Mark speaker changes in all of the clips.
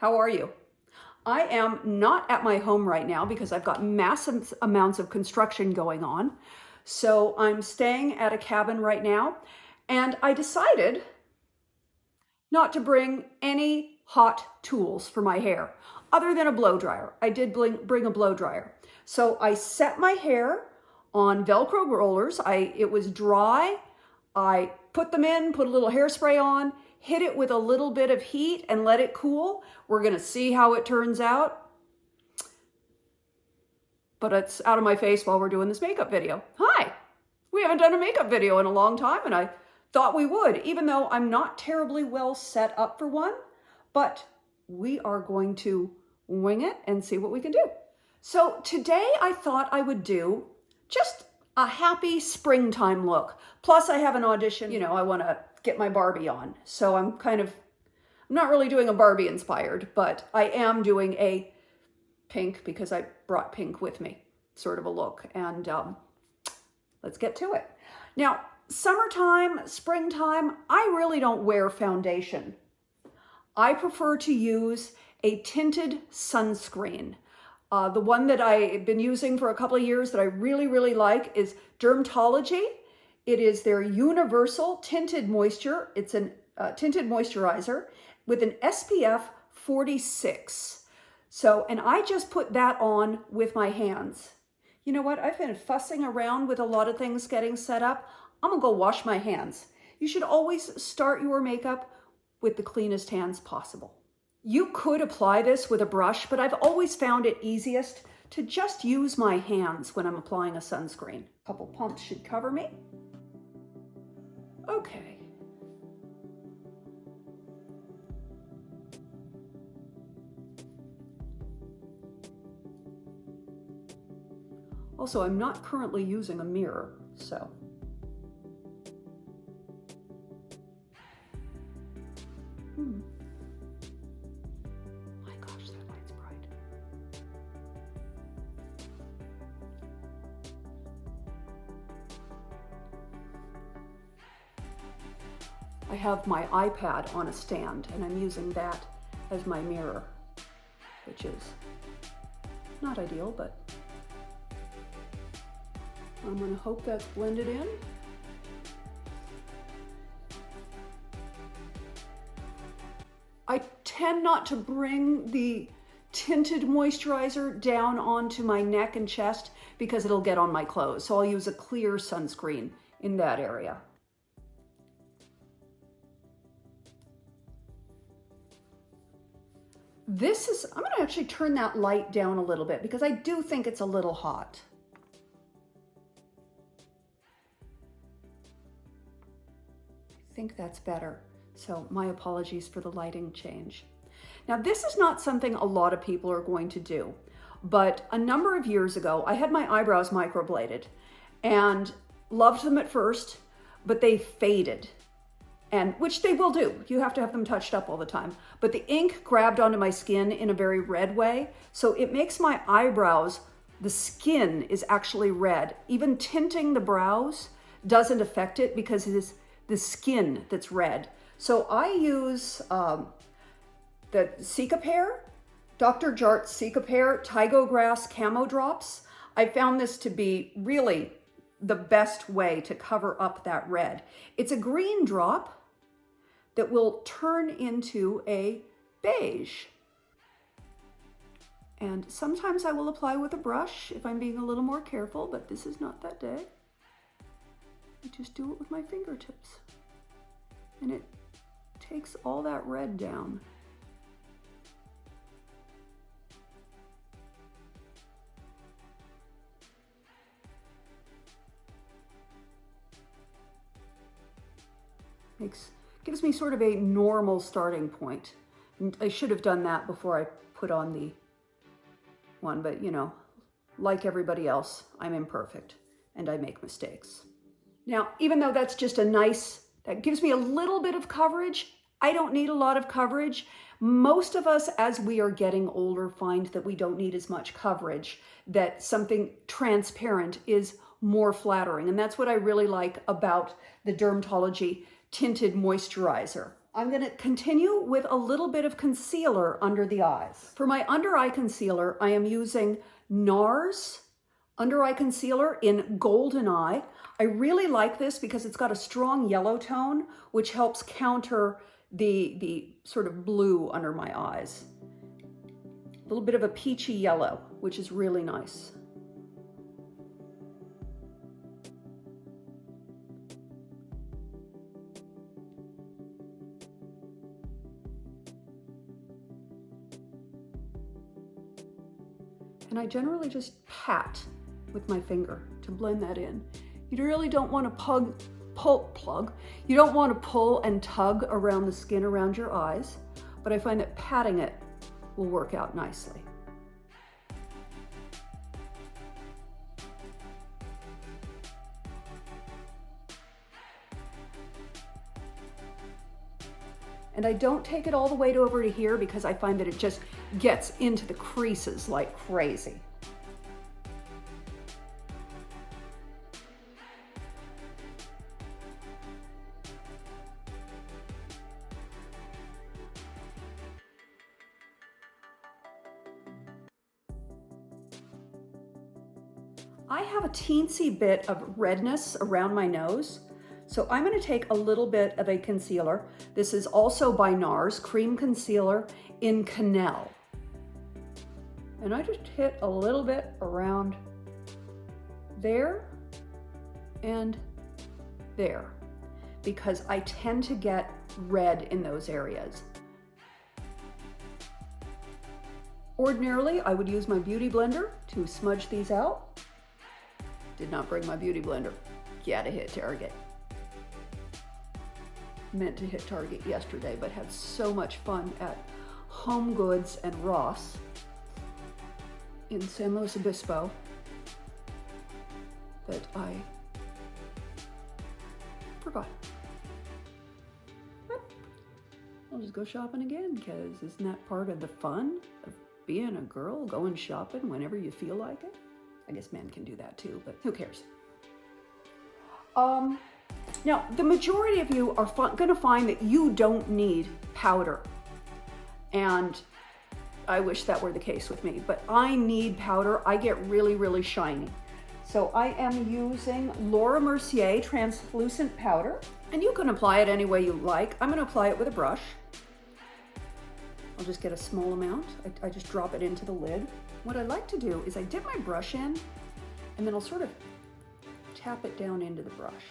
Speaker 1: How are you? I am not at my home right now because I've got massive amounts of construction going on. So I'm staying at a cabin right now, and I decided not to bring any hot tools for my hair other than a blow dryer. I did bring a blow dryer. So I set my hair on Velcro rollers. It was dry. I put them in, put a little hairspray on, hit it with a little bit of heat and let it cool. We're gonna see how it turns out. But it's out of my face while we're doing this makeup video. Hi, we haven't done a makeup video in a long time, and I thought we would, even though I'm not terribly well set up for one, but we are going to wing it and see what we can do. So today I thought I would do just a happy springtime look. Plus I have an audition, I want to get my Barbie on. So I'm not really doing a Barbie inspired, but I am doing a pink because I brought pink with me, sort of a look. And let's get to it. Now, summertime, springtime, I really don't wear foundation. I prefer to use a tinted sunscreen. The one that I've been using for a couple of years that I really, really like is Dermatology. It is their universal tinted moisture. It's a tinted moisturizer with an SPF 46. So, and I just put that on with my hands. You know what? I've been fussing around with a lot of things getting set up. I'm gonna go wash my hands. You should always start your makeup with the cleanest hands possible. You could apply this with a brush, but I've always found it easiest to just use my hands when I'm applying a sunscreen. A couple pumps should cover me. Okay. Also, I'm not currently using a mirror, so. My gosh, that light's bright. I have my iPad on a stand, and I'm using that as my mirror, which is not ideal, but I'm going to hope that's blended in. I tend not to bring the tinted moisturizer down onto my neck and chest because it'll get on my clothes. So I'll use a clear sunscreen in that area. I'm going to actually turn that light down a little bit because I do think it's a little hot. I think that's better. So my apologies for the lighting change. Now, this is not something a lot of people are going to do, but a number of years ago, I had my eyebrows microbladed and loved them at first, but they faded, and which they will do. You have to have them touched up all the time. But the ink grabbed onto my skin in a very red way, so it makes my eyebrows, the skin is actually red. Even tinting the brows doesn't affect it because it is the skin that's red. So I use the Cicapair, Dr. Jart's Cicapair Tigo Grass Camo Drops. I found this to be really the best way to cover up that red. It's a green drop that will turn into a beige. And sometimes I will apply with a brush if I'm being a little more careful, but this is not that day. I just do it with my fingertips. And it takes all that red down. Gives me sort of a normal starting point. And I should have done that before I put on the one, but like everybody else, I'm imperfect and I make mistakes. Now, even though that's just that gives me a little bit of coverage, I don't need a lot of coverage. Most of us, as we are getting older, find that we don't need as much coverage, that something transparent is more flattering. And that's what I really like about the Dermatology tinted moisturizer. I'm going to continue with a little bit of concealer under the eyes. For my under eye concealer, I am using NARS under eye concealer in Golden Eye. I really like this because it's got a strong yellow tone, which helps counter the sort of blue under my eyes. A little bit of a peachy yellow, which is really nice. And I generally just pat with my finger to blend that in. You really don't want to you don't want to pull and tug around the skin around your eyes, but I find that patting it will work out nicely. And I don't take it all the way over to here because I find that it just gets into the creases like crazy. I have a teensy bit of redness around my nose, so I'm going to take a little bit of a concealer. This is also by NARS, Cream Concealer in Cannelle. And I just hit a little bit around there and there, because I tend to get red in those areas. Ordinarily, I would use my beauty blender to smudge these out. Did not bring my beauty blender. Gotta hit Target. Meant to hit Target yesterday, but had so much fun at Home Goods and Ross in San Luis Obispo that I forgot. But I'll just go shopping again, because isn't that part of the fun of being a girl, going shopping whenever you feel like it? I guess men can do that too, but who cares? Now, the majority of you are going to find that you don't need powder. And I wish that were the case with me, but I need powder. I get really, really shiny. So I am using Laura Mercier translucent powder, and you can apply it any way you like. I'm going to apply it with a brush. I'll just get a small amount. I just drop it into the lid. What I like to do is I dip my brush in, and then I'll sort of tap it down into the brush.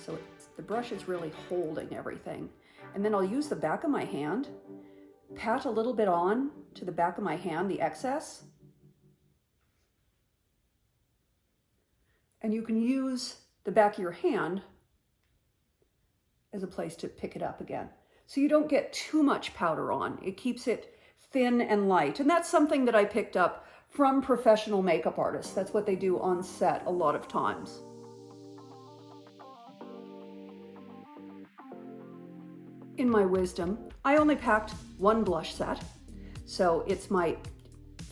Speaker 1: So the brush is really holding everything. And then I'll use the back of my hand, pat a little bit on to the back of my hand, the excess. And you can use the back of your hand as a place to pick it up again. So you don't get too much powder on. It keeps it thin and light. And that's something that I picked up from professional makeup artists. That's what they do on set a lot of times. In my wisdom, I only packed one blush set. So it's my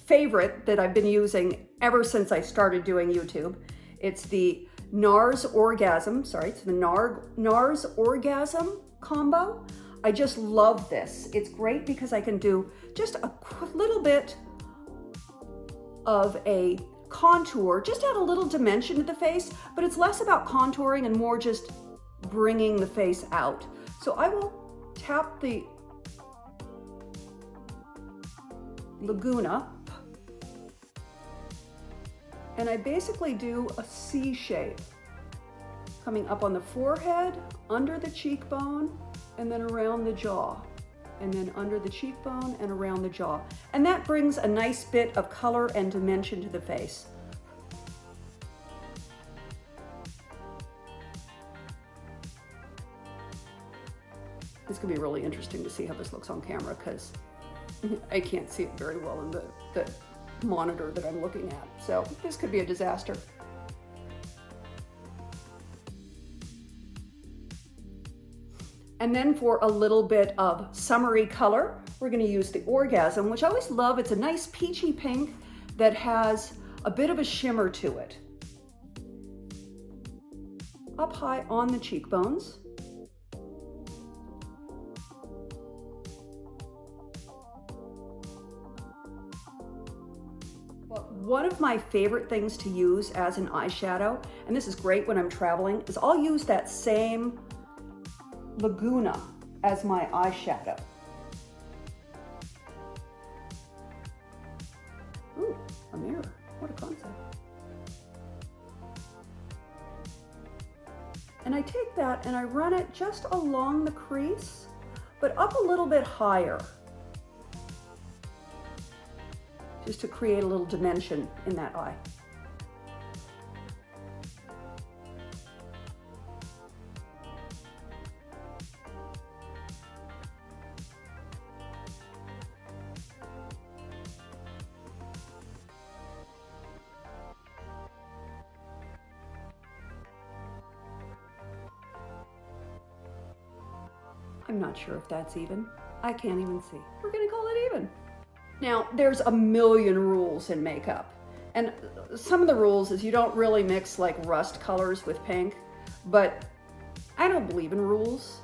Speaker 1: favorite that I've been using ever since I started doing YouTube. It's the NARS Orgasm, it's the NARS Orgasm combo. I just love this. It's great because I can do just a little bit of a contour, just add a little dimension to the face, but it's less about contouring and more just bringing the face out. So I will tap the Laguna, and I basically do a C shape, coming up on the forehead, under the cheekbone, and then around the jaw, and then under the cheekbone and around the jaw. And that brings a nice bit of color and dimension to the face. It's gonna be really interesting to see how this looks on camera, because I can't see it very well in the monitor that I'm looking at. So this could be a disaster. And then for a little bit of summery color, we're going to use the Orgasm, which I always love. It's a nice peachy pink that has a bit of a shimmer to it. Up high on the cheekbones. But one of my favorite things to use as an eyeshadow, and this is great when I'm traveling, is I'll use that same Laguna as my eyeshadow. Ooh, a mirror. What a concept. And I take that and I run it just along the crease, but up a little bit higher, just to create a little dimension in that eye. I'm not sure if that's even. I can't even see. We're gonna call it even. Now, there's a million rules in makeup. And some of the rules is you don't really mix like rust colors with pink, but I don't believe in rules.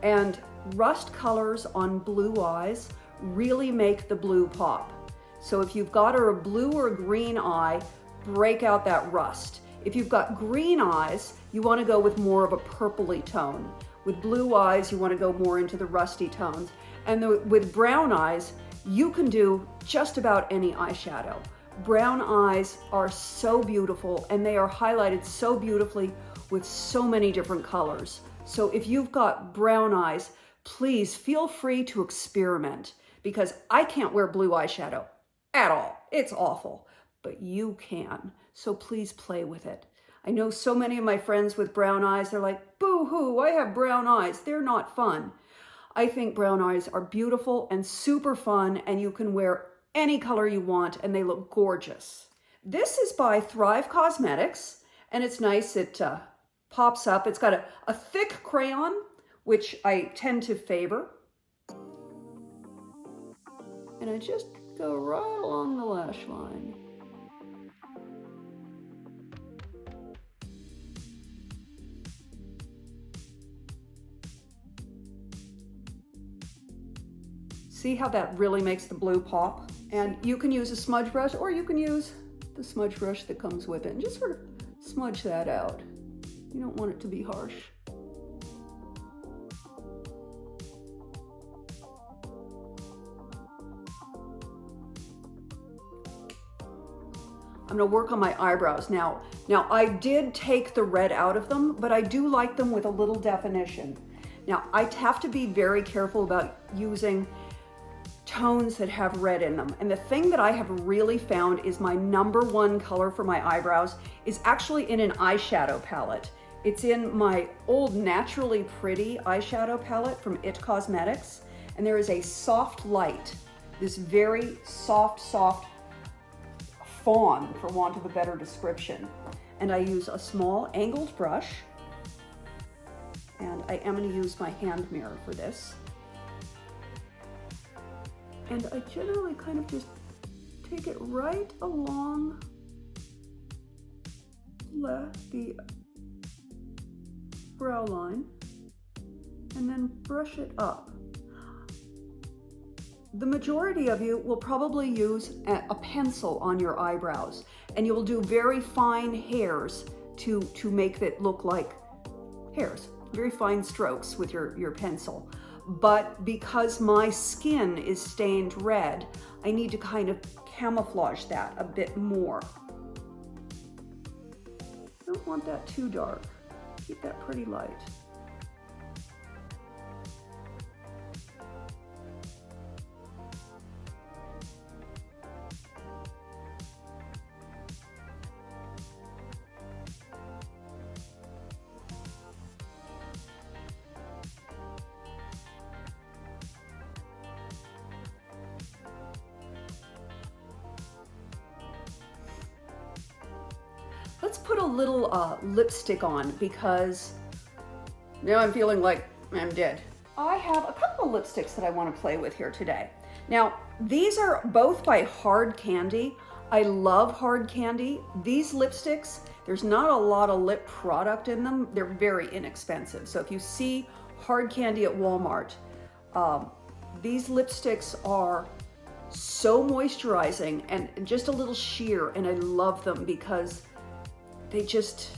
Speaker 1: And rust colors on blue eyes really make the blue pop. So if you've got a blue or a green eye, break out that rust. If you've got green eyes, you want to go with more of a purpley tone. With blue eyes, you want to go more into the rusty tones. And with brown eyes, you can do just about any eyeshadow. Brown eyes are so beautiful and they are highlighted so beautifully with so many different colors. So if you've got brown eyes, please feel free to experiment, because I can't wear blue eyeshadow at all. It's awful, but you can. So please play with it. I know so many of my friends with brown eyes, they're like, boo-hoo, I have brown eyes. They're not fun. I think brown eyes are beautiful and super fun, and you can wear any color you want and they look gorgeous. This is by Thrive Cosmetics, and it's nice. It pops up. It's got a thick crayon, which I tend to favor. And I just go right along the lash line. See how that really makes the blue pop? And you can use a smudge brush, or you can use the smudge brush that comes with it and just sort of smudge that out. You don't want it to be harsh. I'm gonna work on my eyebrows now. Now, I did take the red out of them, but I do like them with a little definition. Now, I have to be very careful about using tones that have red in them. And the thing that I have really found is my #1 color for my eyebrows is actually in an eyeshadow palette. It's in my old Naturally Pretty eyeshadow palette from IT Cosmetics. And there is a soft light, this very soft fawn, for want of a better description. And I use a small angled brush. And I am going to use my hand mirror for this. And I generally kind of just take it right along the brow line and then brush it up. The majority of you will probably use a pencil on your eyebrows, and you will do very fine hairs to make it look like hairs, very fine strokes with your pencil. But because my skin is stained red, I need to kind of camouflage that a bit more. Don't want that too dark. Keep that pretty light. Let's put a little lipstick on, because now I'm feeling like I'm dead. I have a couple of lipsticks that I want to play with here today. Now, these are both by Hard Candy. I love Hard Candy. These lipsticks, there's not a lot of lip product in them. They're very inexpensive. So if you see Hard Candy at Walmart, these lipsticks are so moisturizing and just a little sheer, and I love them because they just,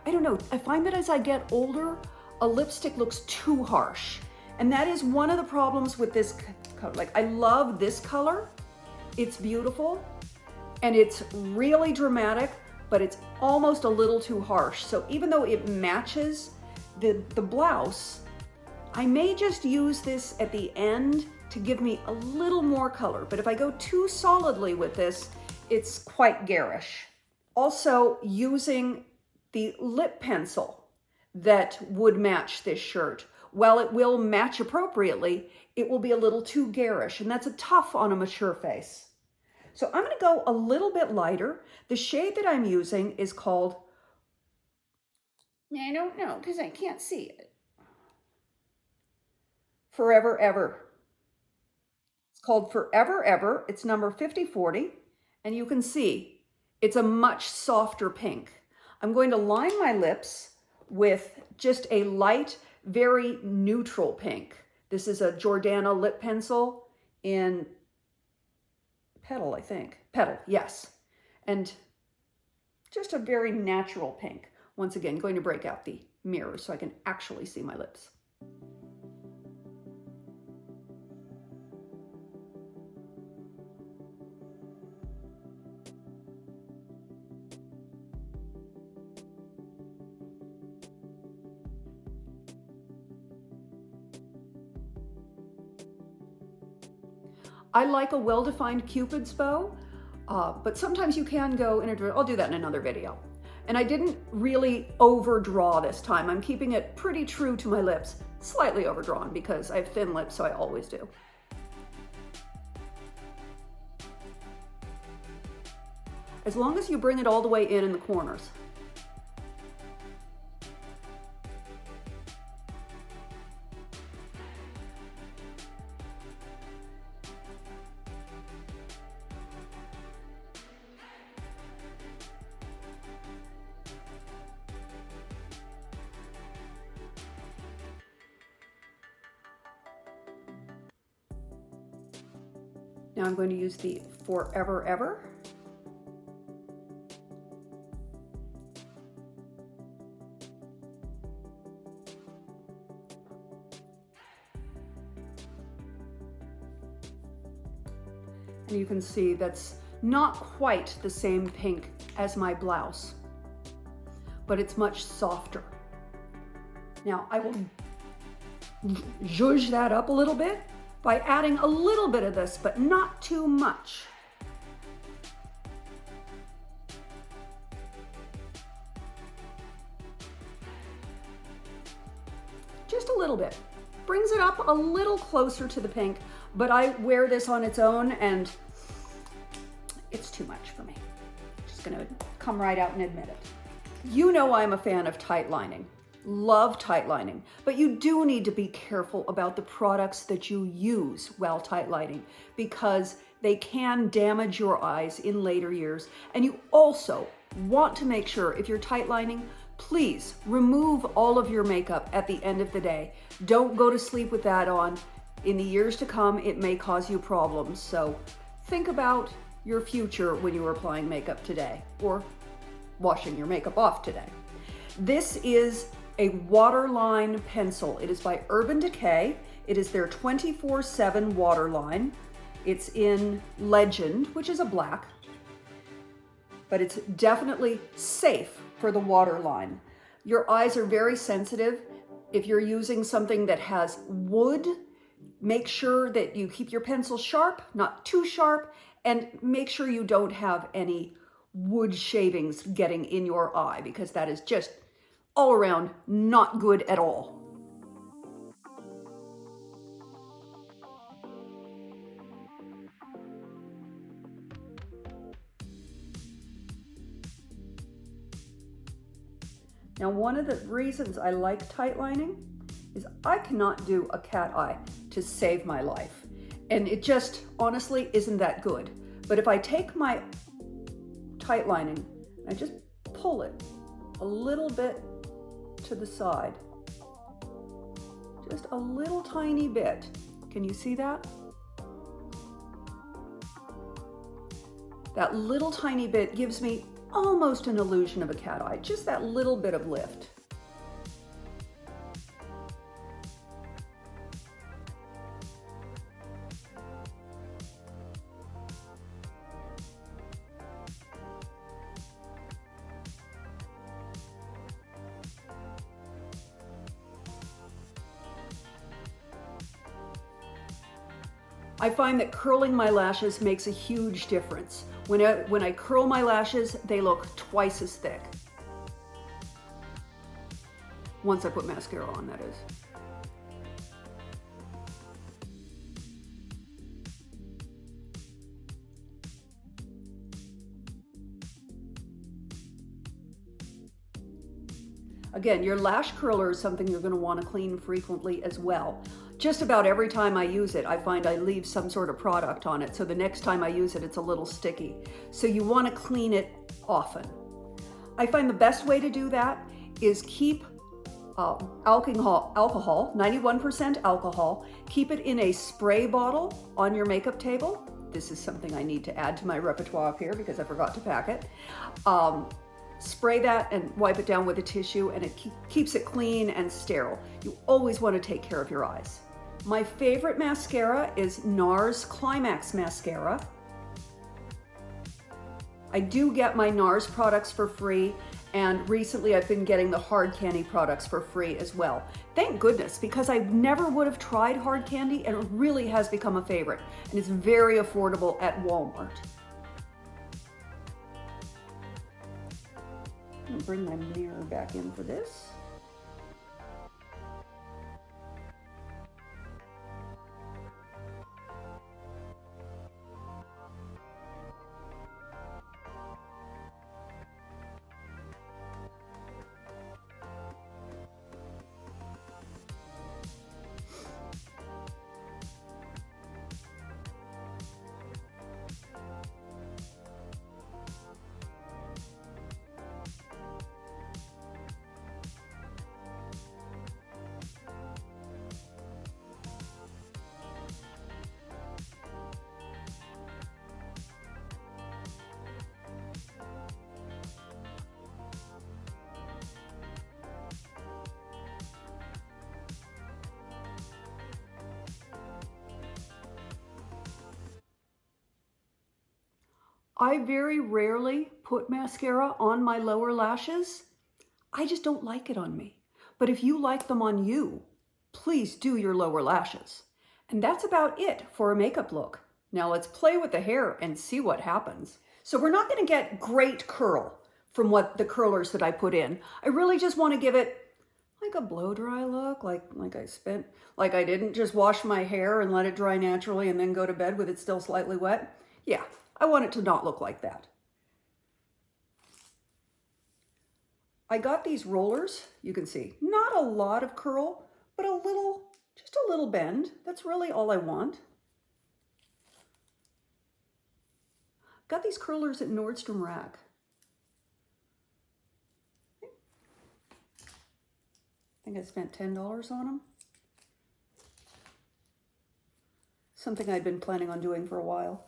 Speaker 1: I don't know, I find that as I get older, a lipstick looks too harsh. And that is one of the problems with this color. Like, I love this color. It's beautiful and it's really dramatic, but it's almost a little too harsh. So even though it matches the blouse, I may just use this at the end to give me a little more color. But if I go too solidly with this, it's quite garish. Also, using the lip pencil that would match this shirt, while it will match appropriately, it will be a little too garish, and that's a tough on a mature face. So I'm going to go a little bit lighter. The shade that I'm using is called, I don't know because I can't see it, Forever Ever. It's called Forever Ever. It's number 5040, and you can see it's a much softer pink. I'm going to line my lips with just a light, very neutral pink. This is a Jordana lip pencil in Petal, I think. Petal, yes. And just a very natural pink. Once again, going to break out the mirror so I can actually see my lips. I like a well-defined Cupid's bow, but sometimes you can go in a, I'll do that in another video. And I didn't really overdraw this time. I'm keeping it pretty true to my lips, slightly overdrawn because I have thin lips, so I always do. As long as you bring it all the way in the corners. Now I'm going to use the Forever Ever. And you can see that's not quite the same pink as my blouse, but it's much softer. Now I will zhuzh that up a little bit by adding a little bit of this, but not too much. Just a little bit. Brings it up a little closer to the pink, but I wear this on its own and it's too much for me. Just gonna come right out and admit it. You know I'm a fan of tight lining. Love tight lining, but you do need to be careful about the products that you use while tight lining because they can damage your eyes in later years. And you also want to make sure if you're tight lining, please remove all of your makeup at the end of the day. Don't go to sleep with that on. In the years to come, it may cause you problems. So think about your future when you are applying makeup today or washing your makeup off today. This is a waterline pencil. It is by Urban Decay. It is their 24/7 waterline. It's in Legend, which is a black, but it's definitely safe for the waterline. Your eyes are very sensitive. If you're using something that has wood, make sure that you keep your pencil sharp, not too sharp, and make sure you don't have any wood shavings getting in your eye because that is just all around not good at all. Now, one of the reasons I like tight lining is I cannot do a cat eye to save my life. And it just honestly isn't that good. But if I take my tight lining and I just pull it a little bit to the side, just a little tiny bit. Can you see that? That little tiny bit gives me almost an illusion of a cat eye, just that little bit of lift. I find that curling my lashes makes a huge difference. When I curl my lashes, they look twice as thick. Once I put mascara on, that is. Again, your lash curler is something you're going to want to clean frequently as well. Just about every time I use it, I find I leave some sort of product on it, so the next time I use it, it's a little sticky. So you want to clean it often. I find the best way to do that is keep alcohol, 91% alcohol, keep it in a spray bottle on your makeup table. This is something I need to add to my repertoire up here because I forgot to pack it. Spray that and wipe it down with a tissue, and it keeps it clean and sterile. You always want to take care of your eyes. My favorite mascara is NARS Climax Mascara. I do get my NARS products for free, and recently I've been getting the Hard Candy products for free as well. Thank goodness, because I never would have tried Hard Candy, and it really has become a favorite, and it's very affordable at Walmart. I'm gonna bring my mirror back in for this. I very rarely put mascara on my lower lashes. I just don't like it on me. But if you like them on you, please do your lower lashes. And that's about it for a makeup look. Now let's play with the hair and see what happens. So we're not going to get great curl from what the curlers that I put in. I really just want to give it like a blow dry look, like I didn't just wash my hair and let it dry naturally and then go to bed with it still slightly wet. Yeah, I want it to not look like that. I got these rollers, you can see, not a lot of curl, but just a little bend. That's really all I want. Got these curlers at Nordstrom Rack. I think I spent $10 on them. Something I'd been planning on doing for a while.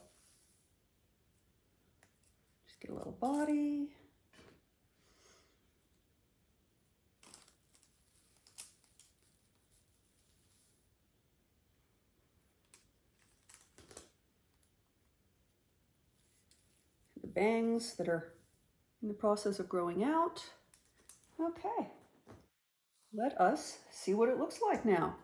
Speaker 1: Just get a little body. The bangs that are in the process of growing out. Okay, let us see what it looks like now.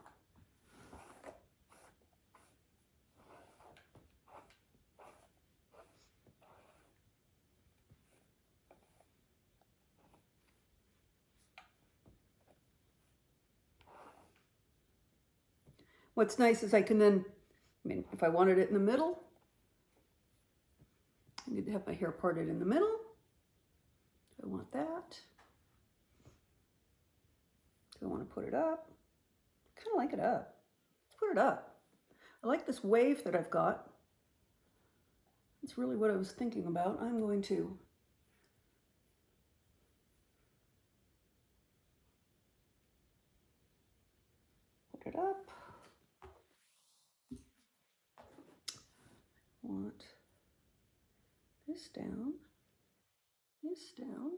Speaker 1: What's nice is I can then, if I wanted it in the middle, I need to have my hair parted in the middle. I want that. I want to put it up. I kind of like it up. Let's put it up. I like this wave that I've got. That's really what I was thinking about. I'm going to put it up. I want this this down, this down.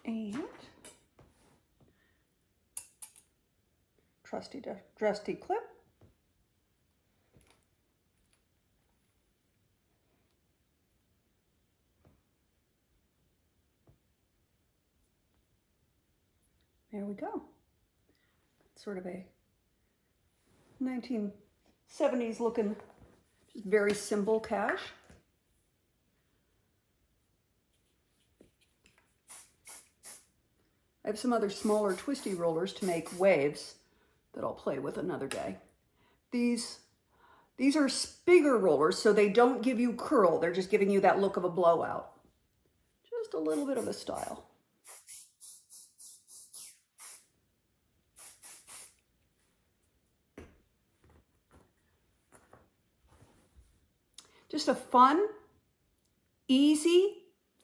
Speaker 1: And trusty clip. There we go. Sort of a 1970s looking, just very simple cache. I have some other smaller twisty rollers to make waves that I'll play with another day. These are bigger rollers, so they don't give you curl. They're just giving you that look of a blowout. Just a little bit of a style. Just a fun, easy,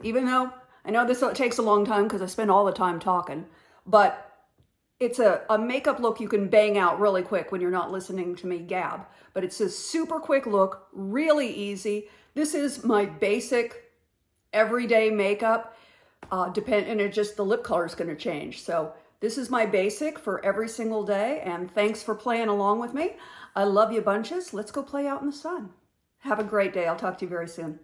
Speaker 1: even though I know this takes a long time because I spend all the time talking, but it's a makeup look you can bang out really quick when you're not listening to me gab. But it's a super quick look, really easy. This is my basic everyday makeup, and it just, the lip color is going to change. So this is my basic for every single day, and thanks for playing along with me. I love you bunches. Let's go play out in the sun. Have a great day. I'll talk to you very soon.